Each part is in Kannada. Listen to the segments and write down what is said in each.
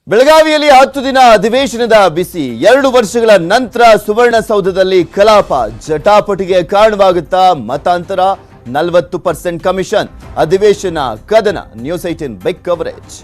ಬೆಳಗಾವಿಯಲ್ಲಿ 10 ದಿನ ಅಧಿವೇಶನದ ಬಿಸಿ 2 ವರ್ಷಗಳ ನಂತರ ಸುವರ್ಣಸೌಧದಲ್ಲಿ ಕಲಾಪ ಜಟಾಪಟಿಗೆ ಕಾರಣವಾಗುತ್ತಾ ಮತಾಂತರ 40% ಕಮಿಷನ್ ಅಧಿವೇಶನ ಕದನ ನ್ಯೂಸ್ 18 ಬಿಗ್ ಕವರೇಜ್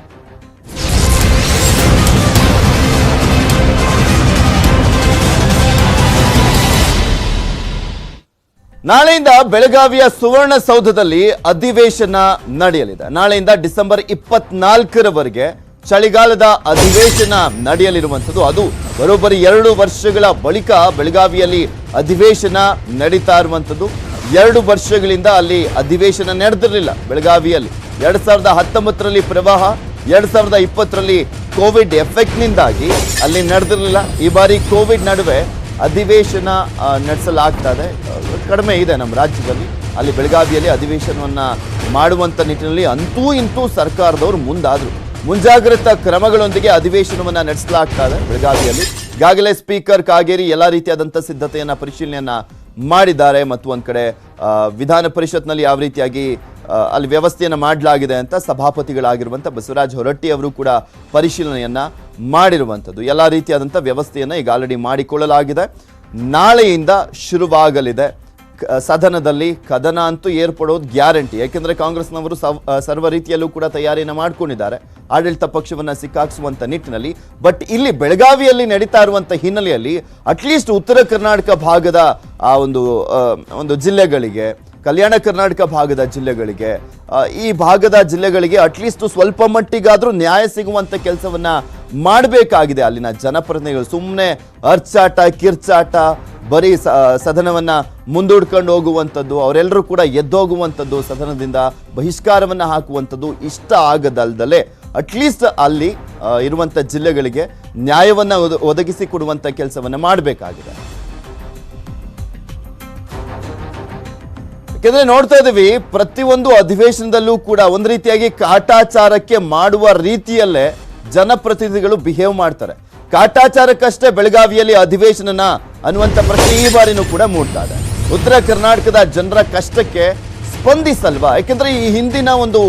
ನಾಳೆಯಿಂದ ಬೆಳಗಾವಿಯ ಸುವರ್ಣಸೌಧದಲ್ಲಿ ಅಧಿವೇಶನ ನಡೆಯಲಿದೆ। ನಾಳೆಯಿಂದ ಡಿಸೆಂಬರ್ 24ರವರೆಗೆ ಚಳಿಗಾಲದ ಅಧಿವೇಶನ ನಡೆಯಲಿರುವಂತದ್ದು। ಅದು ಬರೋಬ್ಬರಿ 2 ವರ್ಷಗಳ ಬಳಿಕ ಬೆಳಗಾವಿಯಲ್ಲಿ ಅಧಿವೇಶನ ನಡೀತಾ ಇರುವಂತದ್ದು। 2 ವರ್ಷಗಳಿಂದ ಅಲ್ಲಿ ಅಧಿವೇಶನ ನಡೆದಿರಲಿಲ್ಲ ಬೆಳಗಾವಿಯಲ್ಲಿ। 2019ರಲ್ಲಿ ಪ್ರವಾಹ, 2020ರಲ್ಲಿ ಕೋವಿಡ್ ಎಫೆಕ್ಟ್ ನಿಂದಾಗಿ ಅಲ್ಲಿ ನಡೆದಿರಲಿಲ್ಲ। ಈ ಬಾರಿ ಕೋವಿಡ್ ನಡುವೆ ಅಧಿವೇಶನ ನಡೆಸಲಾಗ್ತಾ ಇದೆ। ಕಡಿಮೆ ಇದೆ ನಮ್ಮ ರಾಜ್ಯದಲ್ಲಿ, ಅಲ್ಲಿ ಬೆಳಗಾವಿಯಲ್ಲಿ ಅಧಿವೇಶನವನ್ನ ಮಾಡುವಂತ ನಿಟ್ಟಿನಲ್ಲಿ ಅಂತೂ ಇಂತೂ ಸರ್ಕಾರದವರು ಮುಂದಾದ್ರು। ಮುಂಜಾಗ್ರತಾ ಕ್ರಮಗಳೊಂದಿಗೆ ಅಧಿವೇಶನವನ್ನ ನಡೆಸಲಾಗ್ತಾ ಇದೆ ಬೆಳಗಾವಿಯಲ್ಲಿ। ಈಗಾಗಲೇ ಸ್ಪೀಕರ್ ಕಾಗೇರಿ ಎಲ್ಲ ರೀತಿಯಾದಂಥ ಸಿದ್ಧತೆಯನ್ನ ಪರಿಶೀಲನೆಯನ್ನ ಮಾಡಿದ್ದಾರೆ ಮತ್ತು ಒಂದ್ ಕಡೆ ವಿಧಾನ ಪರಿಷತ್ನಲ್ಲಿ ಯಾವ ರೀತಿಯಾಗಿ ಅಲ್ಲಿ ವ್ಯವಸ್ಥೆಯನ್ನು ಮಾಡಲಾಗಿದೆ ಅಂತ ಸಭಾಪತಿಗಳಾಗಿರುವಂಥ ಬಸವರಾಜ ಹೊರಟ್ಟಿ ಅವರು ಕೂಡ ಪರಿಶೀಲನೆಯನ್ನ ಮಾಡಿರುವಂಥದ್ದು। ಎಲ್ಲ ರೀತಿಯಾದಂಥ ವ್ಯವಸ್ಥೆಯನ್ನು ಈಗ ಆಲ್ರೆಡಿ ಮಾಡಿಕೊಳ್ಳಲಾಗಿದೆ। ನಾಳೆಯಿಂದ ಶುರುವಾಗಲಿದೆ ಸದನದಲ್ಲಿ ಕದನ ಅಂತೂ ಏರ್ಪಡೋದು ಗ್ಯಾರಂಟಿ। ಯಾಕೆಂದ್ರೆ ಕಾಂಗ್ರೆಸ್ನವರು ಸರ್ವ ರೀತಿಯಲ್ಲೂ ಕೂಡ ತಯಾರಿಯನ್ನು ಮಾಡ್ಕೊಂಡಿದ್ದಾರೆ ಆಡಳಿತ ಪಕ್ಷವನ್ನ ಸಿಕ್ಕಾಕ್ಸುವಂತ ನಿಟ್ಟಿನಲ್ಲಿ। ಬಟ್ ಇಲ್ಲಿ ಬೆಳಗಾವಿಯಲ್ಲಿ ನಡೀತಾ ಇರುವಂತ ಹಿನ್ನೆಲೆಯಲ್ಲಿ ಅಟ್ಲೀಸ್ಟ್ ಉತ್ತರ ಕರ್ನಾಟಕ ಭಾಗದ ಆ ಒಂದು ಜಿಲ್ಲೆಗಳಿಗೆ, ಕಲ್ಯಾಣ ಕರ್ನಾಟಕ ಭಾಗದ ಜಿಲ್ಲೆಗಳಿಗೆ, ಈ ಭಾಗದ ಜಿಲ್ಲೆಗಳಿಗೆ ಅಟ್ಲೀಸ್ಟ್ ಸ್ವಲ್ಪ ಮಟ್ಟಿಗಾದ್ರೂ ನ್ಯಾಯ ಸಿಗುವಂತ ಕೆಲಸವನ್ನ ಮಾಡಬೇಕಾಗಿದೆ ಅಲ್ಲಿನ ಜನಪ್ರತಿನಿಧಿಗಳು। ಸುಮ್ಮನೆ ಅರ್ಚಾಟ ಕಿರ್ಚಾಟ, ಬರೀ ಸದನವನ್ನ ಮುಂದೂಡ್ಕೊಂಡು ಹೋಗುವಂಥದ್ದು, ಅವರೆಲ್ಲರೂ ಕೂಡ ಎದ್ದೋಗುವಂಥದ್ದು, ಸದನದಿಂದ ಬಹಿಷ್ಕಾರವನ್ನ ಹಾಕುವಂಥದ್ದು ಇಷ್ಟ ಆಗದಲ್ದಲೆ ಅಟ್ಲೀಸ್ಟ್ ಅಲ್ಲಿ ಇರುವಂಥ ಜಿಲ್ಲೆಗಳಿಗೆ ನ್ಯಾಯವನ್ನ ಒದಗಿಸಿ ಕೊಡುವಂಥ ಕೆಲಸವನ್ನ ಮಾಡಬೇಕಾಗಿದೆ। ಯಾಕೆಂದ್ರೆ ನೋಡ್ತಾ ಇದೀವಿ ಪ್ರತಿಯೊಂದು ಅಧಿವೇಶನದಲ್ಲೂ ಕೂಡ ಒಂದ್ ರೀತಿಯಾಗಿ ಕಾಟಾಚಾರಕ್ಕೆ ಮಾಡುವ ರೀತಿಯಲ್ಲೇ ಜನಪ್ರತಿನಿಧಿಗಳು ಬಿಹೇವ್ ಮಾಡ್ತಾರೆ। ಕಾಟಾಚಾರಕ್ಕಷ್ಟೇ ಬೆಳಗಾವಿಯಲ್ಲಿ ಅಧಿವೇಶನನ ಅನ್ನುವಂಥ ಪ್ರಶ್ನೆ ಈ ಬಾರಿನೂ ಕೂಡ ಮೂಡ್ತಾ ಇದೆ। ಉತ್ತರ ಕರ್ನಾಟಕದ ಜನರ ಕಷ್ಟಕ್ಕೆ ಸ್ಪಂದಿಸಲ್ವಾ? ಯಾಕೆಂದ್ರೆ ಈ ಹಿಂದಿನ ಒಂದು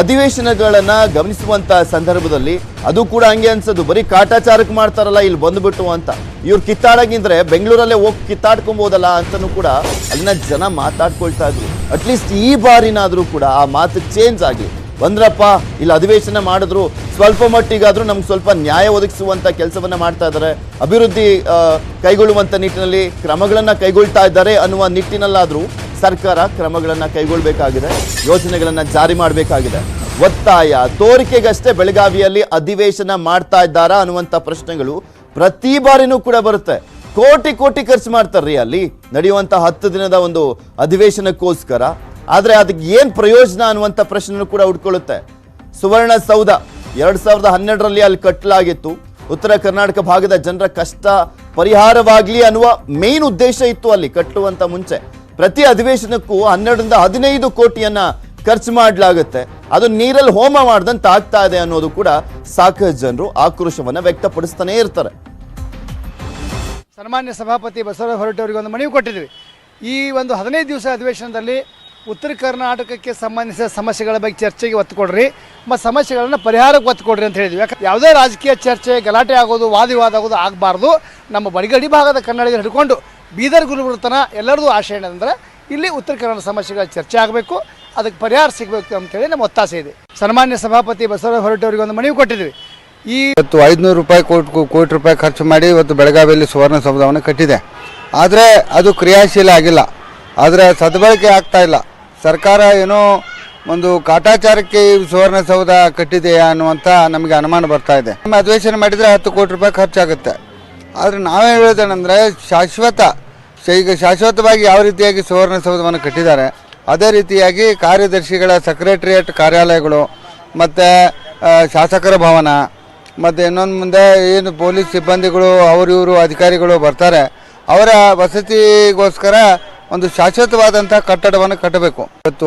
ಅಧಿವೇಶನಗಳನ್ನ ಗಮನಿಸುವಂತ ಸಂದರ್ಭದಲ್ಲಿ ಅದು ಕೂಡ ಹಂಗೆ ಅನ್ಸೋದು, ಬರೀ ಕಾಟಾಚಾರಕ್ಕೆ ಮಾಡ್ತಾರಲ್ಲ ಇಲ್ಲಿ ಬಂದ್ಬಿಟ್ಟು ಅಂತ। ಇವ್ರು ಕಿತ್ತಾಡಂಗಿದ್ರೆ ಬೆಂಗಳೂರಲ್ಲೇ ಹೋಗಿ ಕಿತ್ತಾಡ್ಕೊಬೋದಲ್ಲ ಅಂತನೂ ಕೂಡ ಅಲ್ಲಿನ ಜನ ಮಾತಾಡ್ಕೊಳ್ತಾ ಇದ್ರು। ಅಟ್ಲೀಸ್ಟ್ ಈ ಬಾರಿನಾದ್ರೂ ಕೂಡ ಆ ಮಾತು ಚೇಂಜ್ ಆಗಿ ಬಂದ್ರಪ್ಪ, ಇಲ್ಲಿ ಅಧಿವೇಶನ ಮಾಡಿದ್ರು, ಸ್ವಲ್ಪ ಮಟ್ಟಿಗಾದ್ರೂ ನಮ್ಗೆ ಸ್ವಲ್ಪ ನ್ಯಾಯ ಒದಗಿಸುವಂತ ಕೆಲಸವನ್ನ ಮಾಡ್ತಾ ಇದ್ದಾರೆ, ಅಭಿವೃದ್ಧಿ ಕೈಗೊಳ್ಳುವಂತ ನಿಟ್ಟಿನಲ್ಲಿ ಕ್ರಮಗಳನ್ನ ಕೈಗೊಳ್ತಾ ಇದ್ದಾರೆ ಅನ್ನುವ ನಿಟ್ಟಿನಲ್ಲಾದ್ರೂ ಸರ್ಕಾರ ಕ್ರಮಗಳನ್ನ ಕೈಗೊಳ್ಳಬೇಕಾಗಿದೆ, ಯೋಜನೆಗಳನ್ನ ಜಾರಿ ಮಾಡಬೇಕಾಗಿದೆ। ಒತ್ತಾಯ ತೋರಿಕೆಗಷ್ಟೇ ಬೆಳಗಾವಿಯಲ್ಲಿ ಅಧಿವೇಶನ ಮಾಡ್ತಾ ಇದ್ದಾರಾ ಅನ್ನುವಂಥ ಪ್ರಶ್ನೆಗಳು ಪ್ರತಿ ಬಾರಿನೂ ಕೂಡ ಬರುತ್ತೆ। ಕೋಟಿ ಕೋಟಿ ಖರ್ಚು ಮಾಡ್ತಾರ್ರಿ ಅಲ್ಲಿ ನಡೆಯುವಂತ 10 ದಿನದ ಒಂದು ಅಧಿವೇಶನಕ್ಕೋಸ್ಕರ, ಆದ್ರೆ ಅದಕ್ಕೆ ಏನ್ ಪ್ರಯೋಜನ ಅನ್ನುವಂಥ ಪ್ರಶ್ನೆ ಕೂಡ ಉಟ್ಕೊಳ್ಳುತ್ತೆ। ಸುವರ್ಣಸೌಧ 2012ರಲ್ಲಿ ಅಲ್ಲಿ ಕಟ್ಟಲಾಗಿತ್ತು, ಉತ್ತರ ಕರ್ನಾಟಕ ಭಾಗದ ಜನರ ಕಷ್ಟ ಪರಿಹಾರವಾಗ್ಲಿ ಅನ್ನುವ ಮೇನ್ ಉದ್ದೇಶ ಇತ್ತು ಅಲ್ಲಿ ಕಟ್ಟುವಂತ ಮುಂಚೆ। ಪ್ರತಿ ಅಧಿವೇಶನಕ್ಕೂ 12ರಿಂದ 15 ಕೋಟಿಯನ್ನ ಖರ್ಚು ಮಾಡಲಾಗುತ್ತೆ, ಅದು ನೀರಲ್ಲಿ ಹೋಮ ಮಾಡ್ದಂತ ಆಗ್ತಾ ಇದೆ ಅನ್ನೋದು ಕೂಡ ಸಾಕಷ್ಟು ಜನರು ಆಕ್ರೋಶವನ್ನ ವ್ಯಕ್ತಪಡಿಸ್ತಾನೆ ಇರ್ತಾರೆ। ಸನ್ಮಾನ್ಯ ಸಭಾಪತಿ ಬಸವರಾಜ ಹೊರಟ್ಟಿ ಅವರಿಗೆ ಒಂದು ಮನವಿ ಕೊಟ್ಟಿದ್ವಿ, ಈ ಒಂದು 15 ದಿವಸ ಅಧಿವೇಶನದಲ್ಲಿ ಉತ್ತರ ಕರ್ನಾಟಕಕ್ಕೆ ಸಂಬಂಧಿಸಿದ ಸಮಸ್ಯೆಗಳ ಬಗ್ಗೆ ಚರ್ಚೆಗೆ ಒತ್ತು ಕೊಡ್ರಿ ಮತ್ತು ಸಮಸ್ಯೆಗಳನ್ನು ಪರಿಹಾರಕ್ಕೆ ಒತ್ತು ಕೊಡ್ರಿ ಅಂತ ಹೇಳಿದ್ವಿ। ಯಾಕಂದ್ರೆ ಯಾವುದೇ ರಾಜಕೀಯ ಚರ್ಚೆ ಗಲಾಟೆ ಆಗೋದು, ವಾದಿವಾದ ಆಗೋದು ಆಗಬಾರ್ದು। ನಮ್ಮ ಬಡಿಗಡಿ ಭಾಗದ ಕನ್ನಡಿಗರು ಹಿಡ್ಕೊಂಡು ಬೀದರ್ ಗುಲ್ಬರ್ಗ ತನ ಎಲ್ಲರದು ಆಶಯ ಏನಂದ್ರೆ ಇಲ್ಲಿ ಉತ್ತರ ಕನ್ನಡ ಸಮಸ್ಯೆಗಳ ಚರ್ಚೆ ಆಗಬೇಕು, ಅದಕ್ಕೆ ಪರಿಹಾರ ಸಿಗಬೇಕು ಅಂತೇಳಿ ನಮ್ಮ ಒತ್ತಾಸೆ ಇದೆ। ಸನ್ಮಾನ್ಯ ಸಭಾಪತಿ ಬಸವರಾಜ ಹೊರಟ್ಟಿ ಅವರಿಗೆ ಒಂದು ಮನವಿ ಕೊಟ್ಟಿದ್ವಿ, ಇವತ್ತು 500 ಕೋಟಿ ರೂಪಾಯಿ ಖರ್ಚು ಮಾಡಿ ಇವತ್ತು ಬೆಳಗಾವಿಯಲ್ಲಿ ಸುವರ್ಣಸೌಧವನ್ನು ಕಟ್ಟಿದೆ, ಆದರೆ ಅದು ಕ್ರಿಯಾಶೀಲ ಆಗಿಲ್ಲ, ಆದರೆ ಸದ್ಬಳಕೆ ಆಗ್ತಾ ಇಲ್ಲ। ಸರ್ಕಾರ ಏನೋ ಒಂದು ಕಾಟಾಚಾರಕ್ಕೆ ಸುವರ್ಣಸೌಧ ಕಟ್ಟಿದೆಯಾ ಅನ್ನುವಂಥ ನಮಗೆ ಅನುಮಾನ ಬರ್ತಾ ಇದೆ। ನಮ್ಮ ಅಧಿವೇಶನ ಮಾಡಿದರೆ 10 ಕೋಟಿ ರೂಪಾಯಿ ಖರ್ಚಾಗುತ್ತೆ, ಆದರೆ ನಾವೇ ಹೇಳೋದೇನೆಂದರೆ ಈಗ ಶಾಶ್ವತವಾಗಿ ಯಾವ ರೀತಿಯಾಗಿ ಸುವರ್ಣಸೌಧವನ್ನು ಕಟ್ಟಿದ್ದಾರೆ ಅದೇ ರೀತಿಯಾಗಿ ಕಾರ್ಯದರ್ಶಿಗಳ ಸೆಕ್ರೆಟರಿಯೇಟ್ ಕಾರ್ಯಾಲಯಗಳು ಮತ್ತು ಶಾಸಕರ ಭವನ ಮತ್ತು ಇನ್ನೊಂದು ಮುಂದೆ ಏನು ಪೊಲೀಸ್ ಸಿಬ್ಬಂದಿಗಳು ಇವರು ಅಧಿಕಾರಿಗಳು ಬರ್ತಾರೆ ಅವರ ವಸತಿಗೋಸ್ಕರ ಒಂದು ಶಾಶ್ವತವಾದಂಥ ಕಟ್ಟಡವನ್ನು ಕಟ್ಟಬೇಕು। ಇವತ್ತು